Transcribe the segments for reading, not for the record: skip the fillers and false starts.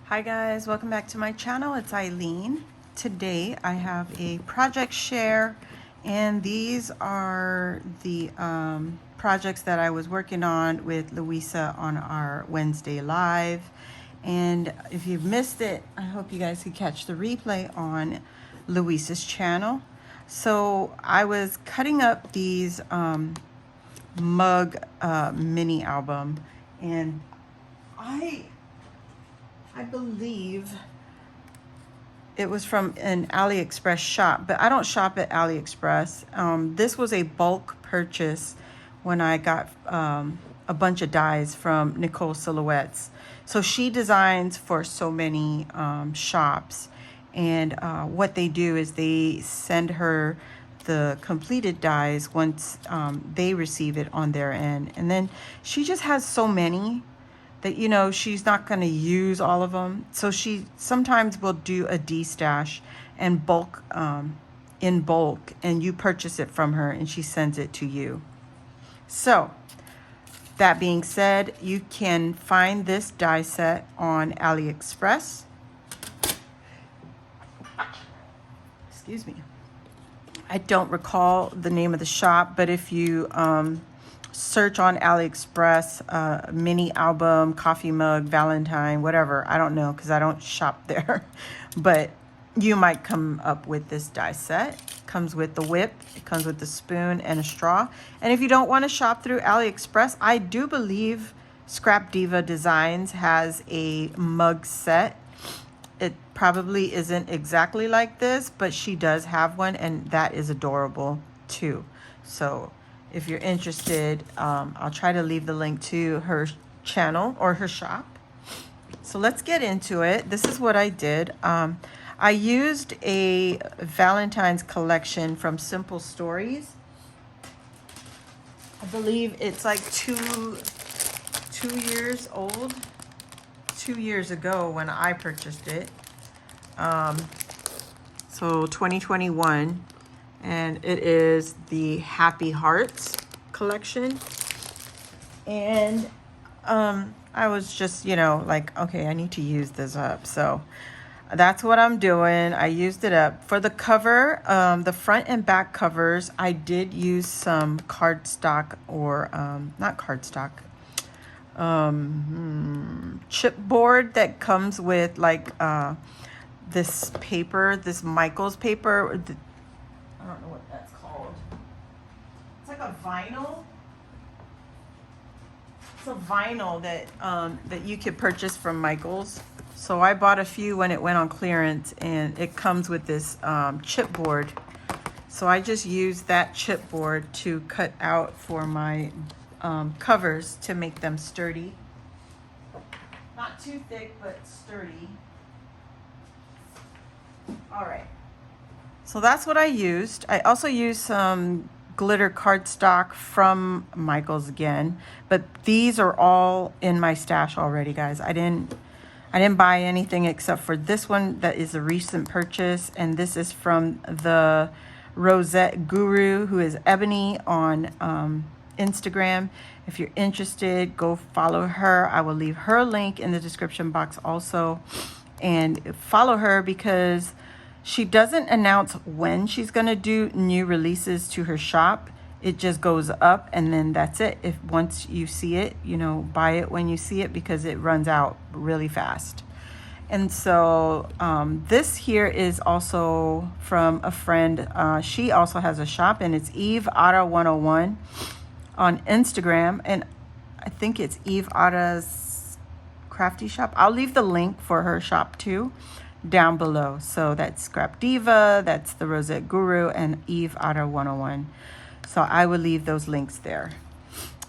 Hi guys, welcome back to my channel. It's Eileen. Today I have a project share, and these are the projects that I was working on with Louisa on our Wednesday live. And if you've missed it, I hope you guys could catch the replay on Louisa's channel. So I was cutting up these mug mini album, and I believe it was from an AliExpress shop, but I don't shop at AliExpress. This was a bulk purchase when I got a bunch of dies from Nicole Silhouettes. So she designs for so many shops, and what they do is they send her the completed dies once they receive it on their end. And then she just has so many that, you know, she's not going to use all of them. So she sometimes will do a D-stash and bulk, in bulk, and you purchase it from her and she sends it to you. So that being said, you can find this die set on AliExpress. Excuse me. I don't recall the name of the shop, but if you search on AliExpress, mini album, coffee mug, Valentine, whatever. I don't know because I don't shop there. But you might come up with this die set. Comes with the whip, it comes with the spoon and a straw. And if you don't want to shop through AliExpress, I do believe Scrap Diva Designs has a mug set. It probably isn't exactly like this, but she does have one, and that is adorable too. So if you're interested, I'll try to leave the link to her channel or her shop. So let's get into it. This is what I did. I used a Valentine's collection from Simple Stories. I believe it's like two years old. 2 years ago when I purchased it. So 2021. And it is the Happy Hearts collection. And I was just, you know, like, okay, I need to use this up. So that's what I'm doing. I used it up. For the cover, the front and back covers, I did use some cardstock, or not cardstock, chipboard that comes with like this paper, this Michaels paper. I don't know what that's called. It's like a vinyl. It's a vinyl that that you could purchase from Michaels. So I bought a few when it went on clearance, and it comes with this chipboard. So I just used that chipboard to cut out for my covers to make them sturdy. Not too thick, but sturdy. All right. So that's what I used. I also used some glitter cardstock from Michaels again, but these are all in my stash already, guys. I didn't buy anything except for this one that is a recent purchase, and this is from the Rosette Guru, who is Ebony on Instagram. If you're interested, go follow her. I will leave her link in the description box also, and follow her because she doesn't announce when she's going to do new releases to her shop. It just goes up, and then that's it. If once you see it, you know, buy it when you see it, because it runs out really fast. And so this here is also from a friend. She also has a shop, and it's Eve Otta 101 on Instagram, and I think it's Eve Otta's Crafty Shop. I'll leave the link for her shop too down below. So that's Scrap Diva, that's the Rosette Guru, and Eve Otta 101. So I will leave those links there.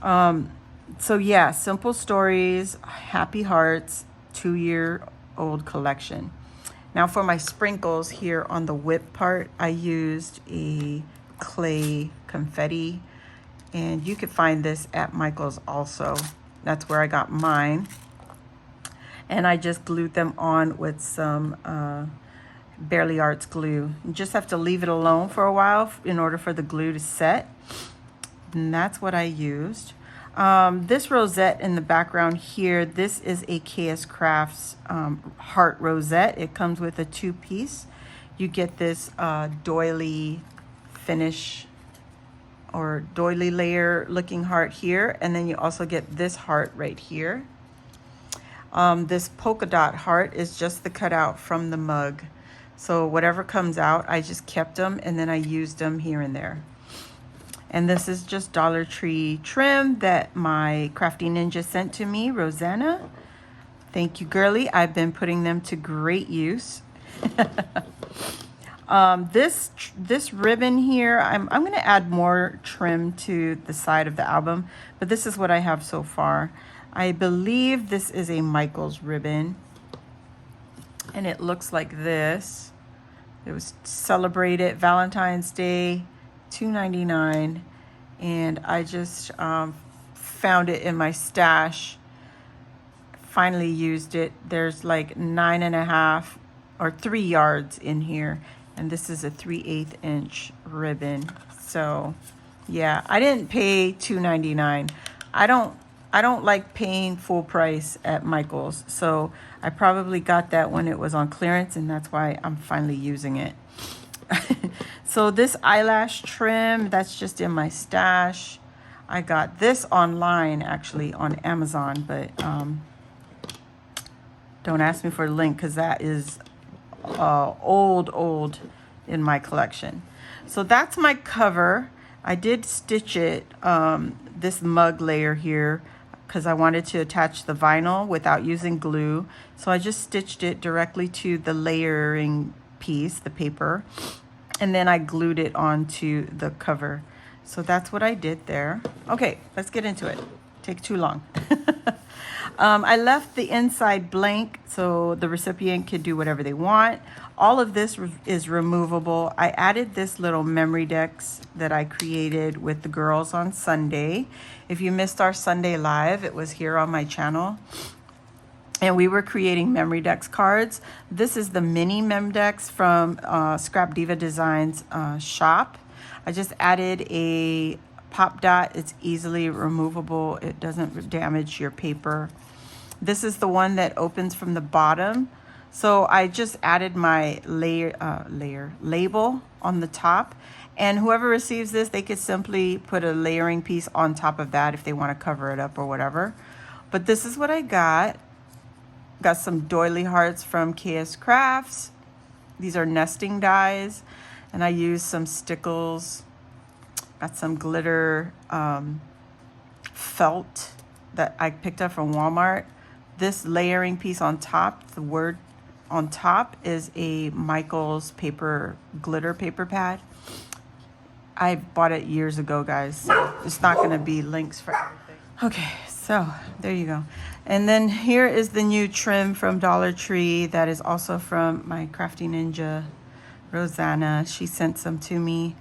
So yeah, Simple Stories, Happy Hearts, 2-year-old collection. Now for my sprinkles here on the whip part, I used a clay confetti, and you could find this at Michael's also. That's where I got mine. And I just glued them on with some Barely Arts glue. You just have to leave it alone for a while in order for the glue to set. And that's what I used. This rosette in the background here, this is a KS Crafts heart rosette. It comes with a 2-piece. You get this doily finish or doily layer looking heart here, and then you also get this heart right here. This polka dot heart is just the cutout from the mug. So whatever comes out, I just kept them and then I used them here and there. And this is just Dollar Tree trim that my Crafty Ninja sent to me, Rosanna. Thank you, girly. I've been putting them to great use. This ribbon here, I'm going to add more trim to the side of the album, but this is what I have so far. I believe this is a Michaels ribbon, and it looks like this. It was celebrated Valentine's Day, $2.99, and I just found it in my stash. Finally used it. There's like 9.5 or 3 yards in here, and this is a 3/8 inch ribbon. So yeah, I didn't pay $2.99. I don't like paying full price at Michaels, so I probably got that when it was on clearance, and that's why I'm finally using it. So this eyelash trim, that's just in my stash. I got this online, actually, on Amazon, but don't ask me for the link because that is old in my collection. So that's my cover. I did stitch it, this mug layer here, because I wanted to attach the vinyl without using glue. So I just stitched it directly to the layering piece, the paper, and then I glued it onto the cover. So that's what I did there. Okay, let's get into it. Take too long. I left the inside blank so the recipient could do whatever they want. All of this is removable. I added this little memory decks that I created with the girls on Sunday. If you missed our Sunday live, it was here on my channel. And we were creating memory decks cards. This is the mini mem decks from Scrap Diva Designs shop. I just added a pop dot. It's easily removable. It doesn't damage your paper. This is the one that opens from the bottom. So I just added my label on the top, and whoever receives this, they could simply put a layering piece on top of that if they want to cover it up or whatever. But this is what I got. Got some doily hearts from KS Crafts. These are nesting dies, and I used some stickles. Got some glitter felt that I picked up from Walmart. This layering piece on top, the word on top is a Michaels paper glitter paper pad. I bought it years ago, guys. So it's not going to be links for everything. Okay, so there you go. And then here is the new trim from Dollar Tree that is also from my Crafty Ninja, Rosanna. She sent some to me,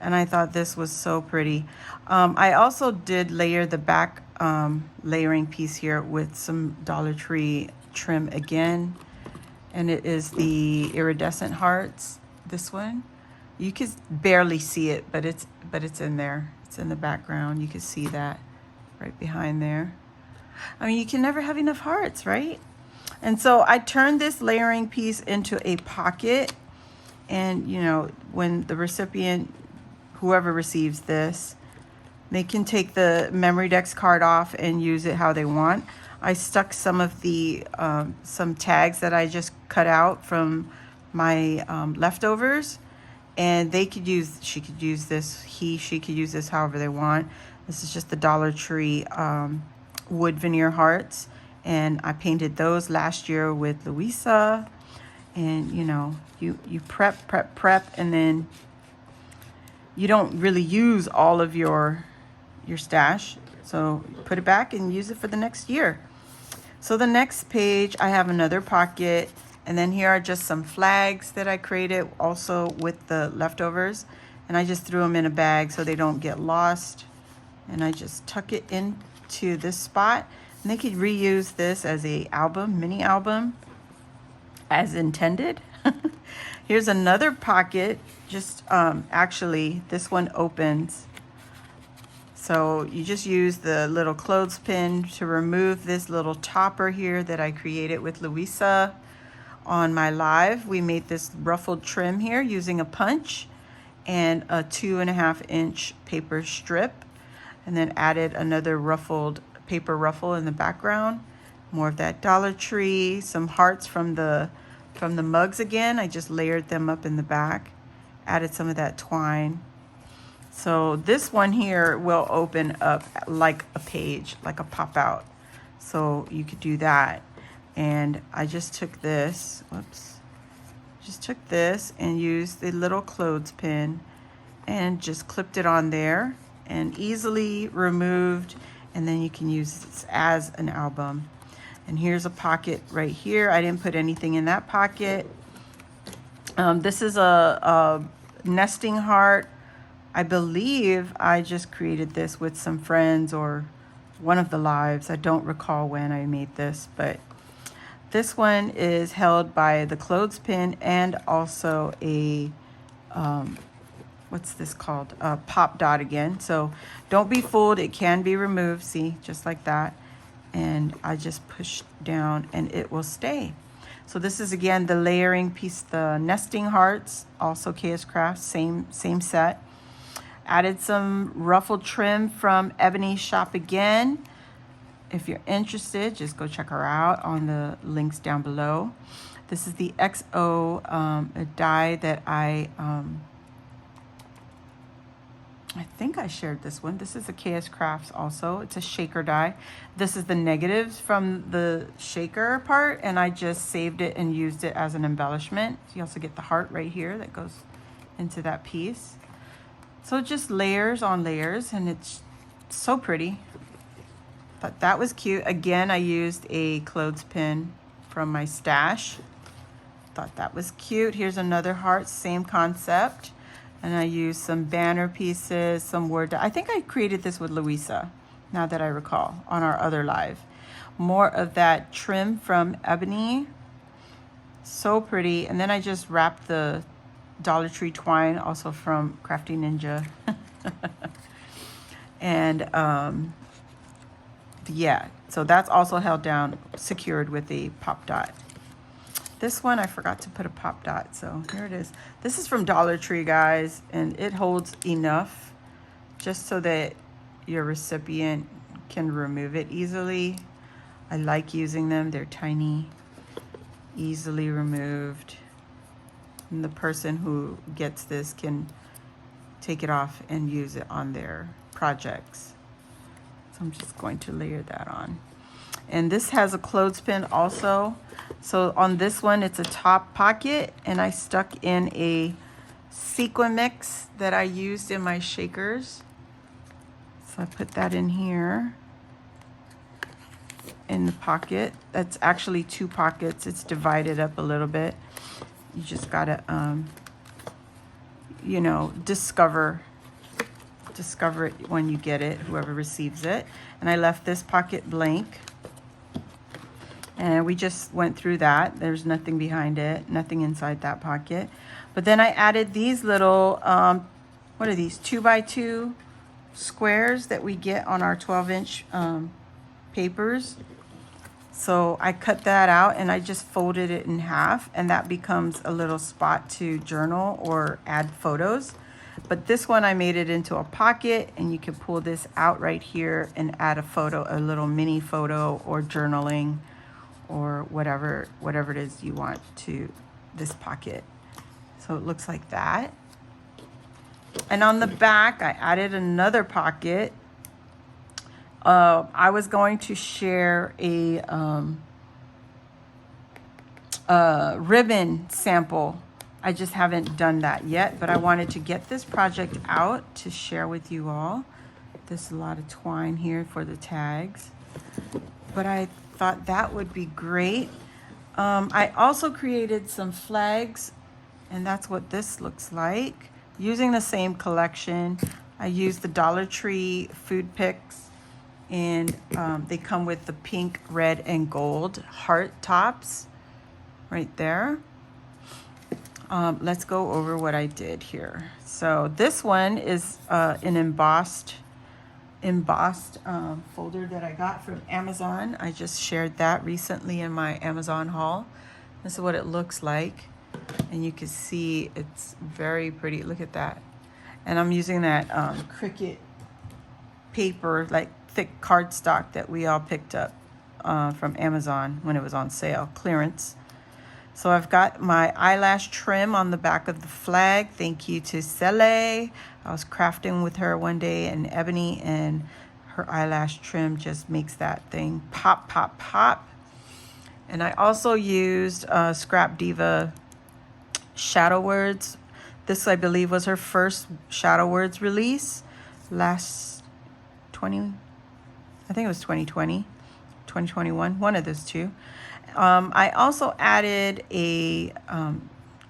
and I thought this was so pretty. I also did layer the back layering piece here with some Dollar Tree trim again, and it is the iridescent hearts. This one, you can barely see it, but it's in there. It's in the background. You can see that right behind there. I mean, you can never have enough hearts, right? And so I turned this layering piece into a pocket, and you know, when the recipient, whoever receives this, they can take the memory decks card off and use it how they want. I stuck some of the some tags that I just cut out from my leftovers, and they could use, she could use this, she could use this however they want. This is just the Dollar Tree wood veneer hearts, and I painted those last year with Louisa. And you know, you prep, and then you don't really use all of your stash, so put it back and use it for the next year. So the next page, I have another pocket, and then here are just some flags that I created also with the leftovers, and I just threw them in a bag so they don't get lost. And I just tuck it into this spot, and they could reuse this as a album, mini album, as intended. Here's another pocket. Just actually, this one opens. So you just use the little clothespin to remove this little topper here that I created with Louisa on my live. We made this ruffled trim here using a punch and a 2.5-inch paper strip, and then added another ruffled paper ruffle in the background. More of that Dollar Tree, some hearts from the mugs again. I just layered them up in the back, added some of that twine. So this one here will open up like a page, like a pop out. So you could do that. And I just took this, and used the little clothespin and just clipped it on there and easily removed. And then you can use this as an album. And here's a pocket right here. I didn't put anything in that pocket. This is a nesting heart. I believe I just created this with some friends or one of the lives. I don't recall when I made this, but this one is held by the clothespin and also a, what's this called? A pop dot again. So don't be fooled, it can be removed, see, just like that. And I just push down and it will stay. So this is again the layering piece, the nesting hearts, also KS Crafts, same set. Added some ruffled trim from Ebony Shop again. If you're interested, just go check her out on the links down below. This is the XO a die that I think I shared this one. This is a KS Crafts also. It's a shaker die. This is the negatives from the shaker part, and I just saved it and used it as an embellishment. So you also get the heart right here that goes into that piece. So just layers on layers, and it's so pretty. Thought that was cute. Again, I used a clothespin from my stash. Thought that was cute. Here's another heart, same concept. And I used some banner pieces, some word. I think I created this with Louisa, now that I recall, on our other live. More of that trim from Ebony. So pretty. And then I just wrapped the Dollar Tree twine, also from Crafty Ninja. And yeah, so that's also held down, secured with a pop dot. This one, I forgot to put a pop dot, so here it is. This is from Dollar Tree, guys, and it holds enough just so that your recipient can remove it easily. I like using them. They're tiny, easily removed. And the person who gets this can take it off and use it on their projects. So I'm just going to layer that on. And this has a clothespin also. So on this one, it's a top pocket, and I stuck in a sequin mix that I used in my shakers. So I put that in here in the pocket. That's actually 2 pockets. It's divided up a little bit. You just gotta, you know, discover it when you get it, whoever receives it. And I left this pocket blank. And we just went through that. There's nothing behind it, nothing inside that pocket. But then I added these little, what are these, 2x2 squares that we get on our 12-inch papers. So I cut that out and I just folded it in half, and that becomes a little spot to journal or add photos. But this one, I made it into a pocket, and you can pull this out right here and add a photo, a little mini photo, or journaling, or whatever it is you want to this pocket. So it looks like that. And on the back, I added another pocket. I was going to share a ribbon sample. I just haven't done that yet, but I wanted to get this project out to share with you all. There's a lot of twine here for the tags, but I thought that would be great. I also created some flags, and that's what this looks like. Using the same collection, I used the Dollar Tree food picks, and they come with the pink, red, and gold heart tops right there. Let's go over what I did here. So this one is an embossed embossed folder that I got from Amazon. I just shared that recently in my Amazon haul. This is what it looks like. And you can see it's very pretty. Look at that. And I'm using that Cricut paper, like thick cardstock that we all picked up from Amazon when it was on sale, clearance. So I've got my eyelash trim on the back of the flag. Thank you to Cele. I was crafting with her one day in ebony, and her eyelash trim just makes that thing pop, pop, pop. And I also used Scrap Diva Shadow Words. This, I believe, was her first Shadow Words release last I think it was 2020, 2021, one of those two. I also added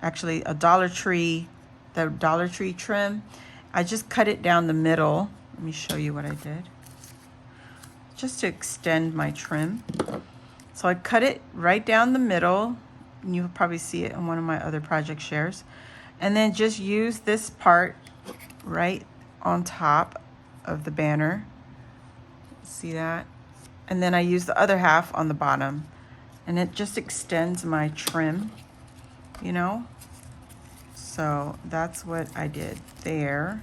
actually a Dollar Tree, the Dollar Tree trim. I just cut it down the middle. Let me show you what I did. Just to extend my trim. So I cut it right down the middle. You'll probably see it on one of my other project shares. And then just use this part right on top of the banner. See that? And then I use the other half on the bottom. And it just extends my trim, you know? So that's what I did there.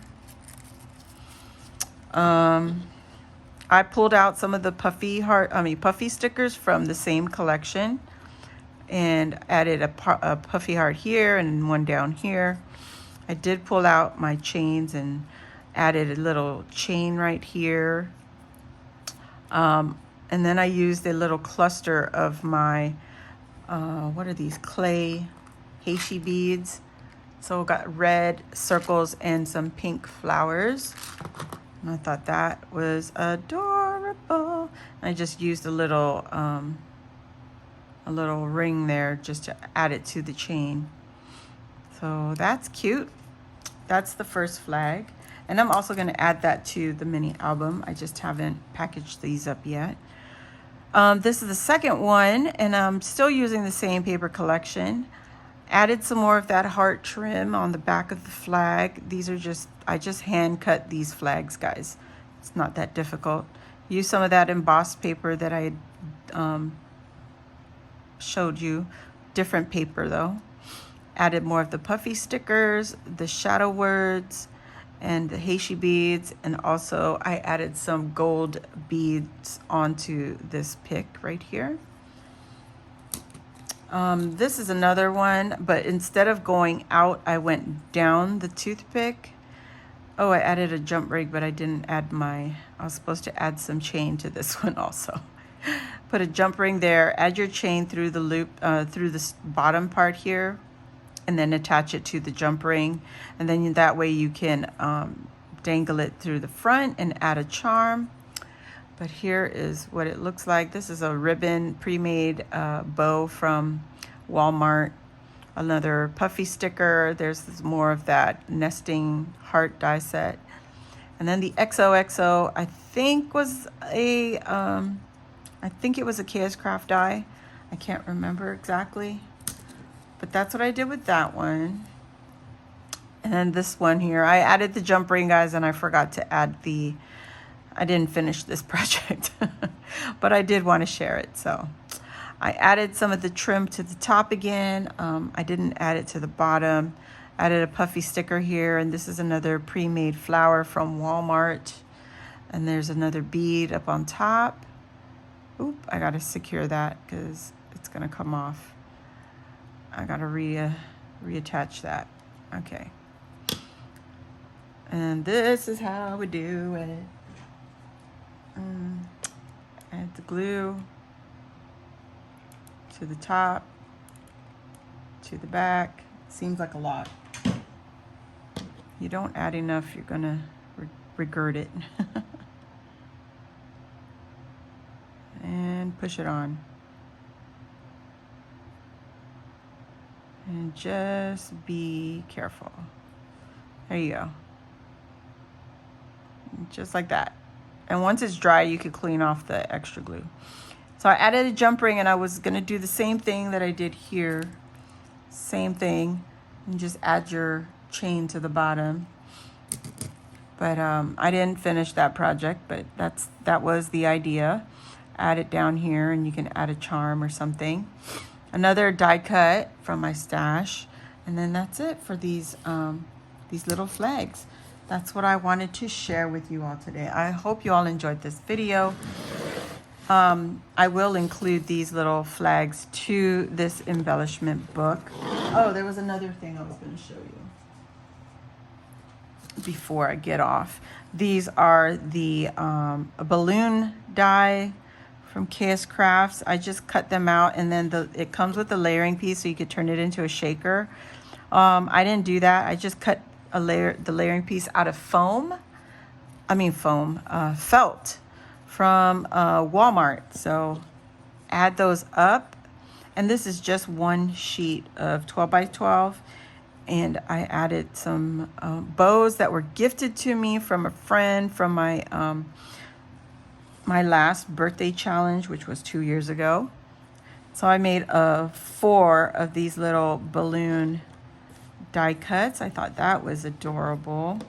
I pulled out some of the puffy stickers from the same collection and added a puffy heart here and one down here. I did pull out my chains and added a little chain right here. And then I used a little cluster of my, what are these, clay Heishi beads. So I got red circles and some pink flowers. And I thought that was adorable. I just used a little ring there just to add it to the chain. So that's cute. That's the first flag. And I'm also going to add that to the mini album. I just haven't packaged these up yet. This is the second one, and I'm still using the same paper collection. Added some more of that heart trim on the back of the flag. These are I just hand cut these flags, guys. It's not that difficult. Use some of that embossed paper that I showed you. Different paper though. Added more of the puffy stickers, the shadow words, and the Heishi beads, and also I added some gold beads onto this pick right here. This is another one, but instead of going out, I went down the toothpick. Oh, I added a jump rig, but I didn't add I was supposed to add some chain to this one also. Put a jump ring there, add your chain through the loop, through this bottom part here, and then attach it to the jump ring. And then that way you can dangle it through the front and add a charm. But here is what it looks like. This is a ribbon pre-made bow from Walmart. Another puffy sticker. There's more of that nesting heart die set. And then the XOXO, I think was I think it was a KS Craft die. I can't remember exactly. But that's what I did with that one. And then this one here, I added the jump ring, guys, and I forgot to add I didn't finish this project, but I did want to share it. So I added some of the trim to the top again. I didn't add it to the bottom. Added a puffy sticker here, and this is another pre-made flower from Walmart. And there's another bead up on top. Oop, I got to secure that because it's going to come off. I got to reattach that. Okay. And this is how we do it. Add the glue to the top, to the back. Seems like a lot. You don't add enough, you're gonna regurg it. And push it on. And just be careful. There you go. Just like that. And once it's dry, you could clean off the extra glue. So I added a jump ring, and I was gonna do the same thing that I did here. Same thing, and just add your chain to the bottom. But I didn't finish that project, but that was the idea. Add it down here, and you can add a charm or something. Another die cut from my stash, and then that's it for these little flags. That's what I wanted to share with you all today. I hope you all enjoyed this video. I will include these little flags to this embellishment book. Oh, there was another thing I was going to show you before I get off. These are the balloon die from KS Crafts. I just cut them out, and then it comes with a layering piece, so you could turn it into a shaker. I didn't do that. I just cut the layering piece out of felt from Walmart. So add those up, and this is just one sheet of 12 by 12. And I added some bows that were gifted to me from a friend from my my last birthday challenge, which was 2 years ago. So I made 4 of these little balloon die cuts. I thought that was adorable.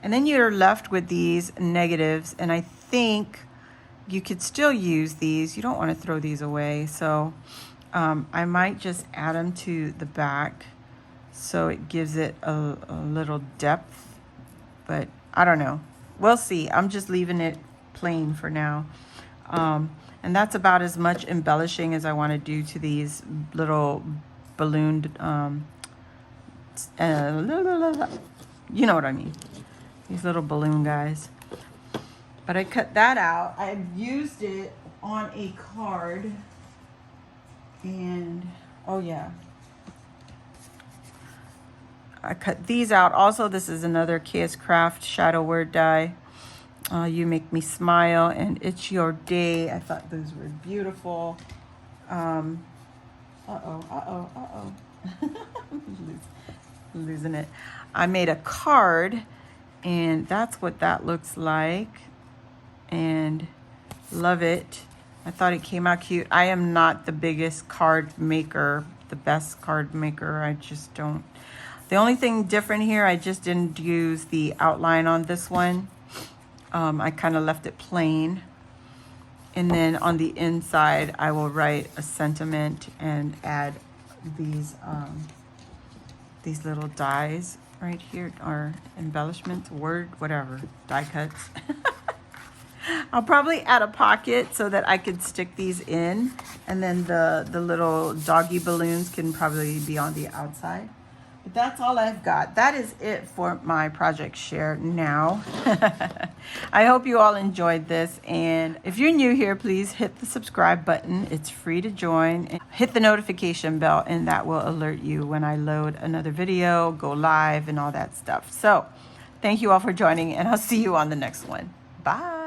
And then you're left with these negatives, and I think you could still use these. You don't want to throw these away. So I might just add them to the back, so it gives it a little depth, but I don't know. We'll see. I'm just leaving it plain for now. And that's about as much embellishing as I want to do to these little ballooned, you know what I mean, these little balloon guys. But I cut that out. I used it on a card, and oh yeah, I cut these out. Also, this is another KS Craft Shadow Word die. You Make Me Smile and It's Your Day. I thought those were beautiful. Losing it. I made a card, and that's what that looks like. And love it. I thought it came out cute. I am not the biggest card maker, the best card maker. I just don't. The only thing different here, I just didn't use the outline on this one. I kind of left it plain. And then on the inside, I will write a sentiment and add these little dies right here, or embellishments, word, whatever, die cuts. I'll probably add a pocket so that I could stick these in, and then the little doggy balloons can probably be on the outside. But that's all I've got. That is it for my project share now. I hope you all enjoyed this. And if you're new here, please hit the subscribe button. It's free to join. And hit the notification bell, and that will alert you when I load another video, go live, and all that stuff. So thank you all for joining, and I'll see you on the next one. Bye.